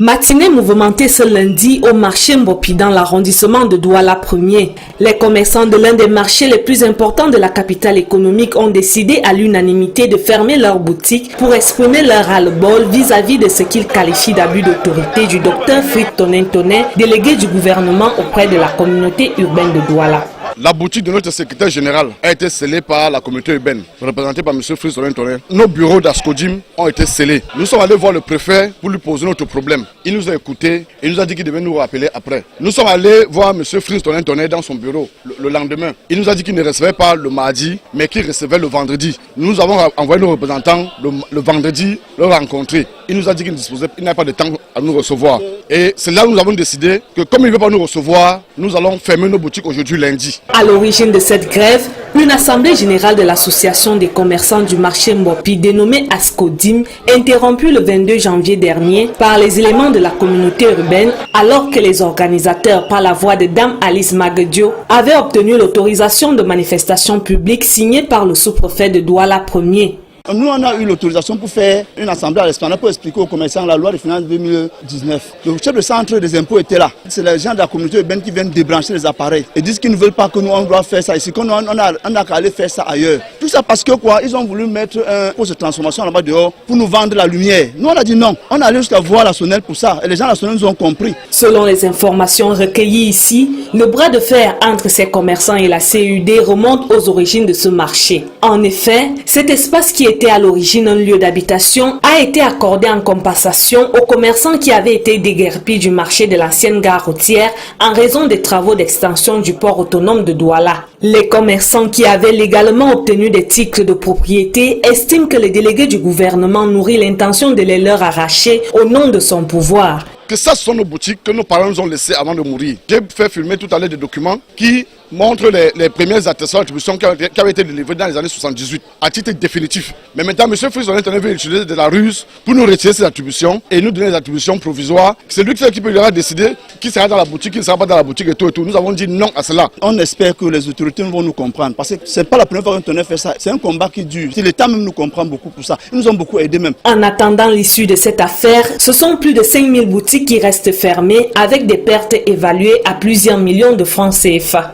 Matinée mouvementée ce lundi au marché Mbopi dans l'arrondissement de Douala 1er. Les commerçants de l'un des marchés les plus importants de la capitale économique ont décidé à l'unanimité de fermer leurs boutiques pour exprimer leur ras-le-bol vis-à-vis de ce qu'ils qualifient d'abus d'autorité du docteur Fritz Tonen, délégué du gouvernement auprès de la communauté urbaine de Douala. La boutique de notre secrétaire général a été scellée par la communauté urbaine, représentée par M. Fritz Tonen. Nos bureaux d'Ascodim ont été scellés. Nous sommes allés voir le préfet pour lui poser notre problème. Il nous a écoutés et nous a dit qu'il devait nous rappeler après. Nous sommes allés voir M. Fritz Tonen dans son bureau le lendemain. Il nous a dit qu'il ne recevait pas le mardi, mais qu'il recevait le vendredi. Nous avons envoyé nos représentants le vendredi le rencontrer. Il nous a dit qu'il n'avait pas de temps à nous recevoir. Et c'est là que nous avons décidé que comme il ne veut pas nous recevoir, nous allons fermer nos boutiques aujourd'hui lundi. À l'origine de cette grève, une assemblée générale de l'association des commerçants du marché Mbopi dénommée Ascodim, interrompue le 22 janvier dernier par les éléments de la communauté urbaine, alors que les organisateurs, par la voix de Dame Alice Magadio, avaient obtenu l'autorisation de manifestation publique signée par le sous-préfet de Douala 1er. Nous, on a eu l'autorisation pour faire une assemblée à l'esplanade pour expliquer aux commerçants la loi de finances 2019. Le chef de centre des impôts était là. C'est les gens de la communauté urbaine qui viennent débrancher les appareils et disent qu'ils ne veulent pas que nous on doit faire ça ici, qu'on a qu'à aller faire ça ailleurs. Tout ça parce que quoi, ils ont voulu mettre un poste de transformation là-bas dehors pour nous vendre la lumière. Nous on a dit non, on allait jusqu'à voir la Sonel pour ça et les gens de la Sonel nous ont compris. Selon les informations recueillies ici, le bras de fer entre ces commerçants et la CUD remonte aux origines de ce marché. En effet, cet espace qui était à l'origine un lieu d'habitation a été accordé en compensation aux commerçants qui avaient été déguerpis du marché de l'ancienne gare routière en raison des travaux d'extension du port autonome de Douala. Les commerçants qui avaient légalement obtenu des titres de propriété estiment que le délégué du gouvernement nourrit l'intention de les leur arracher au nom de son pouvoir. Que ça, ce sont nos boutiques que nos parents nous ont laissées avant de mourir. J'ai fait filmer tout à l'heure des documents qui montrent les premières attestations d'attribution qui avaient été délivrées dans les années 78 à titre définitif. Mais maintenant, M. Fritz Tonen veut utiliser de la ruse pour nous retirer ces attributions et nous donner des attributions provisoires. C'est lui qui peut décider qui sera dans la boutique, qui ne sera pas dans la boutique et tout et tout. Nous avons dit non à cela. On espère que les autorités vont nous comprendre parce que ce n'est pas la première fois que Tonen fait ça. C'est un combat qui dure. L'État même nous comprend beaucoup pour ça. Ils nous ont beaucoup aidés même. En attendant l'issue de cette affaire, ce sont plus de 5000 boutiques qui restent fermées avec des pertes évaluées à plusieurs millions de francs CFA.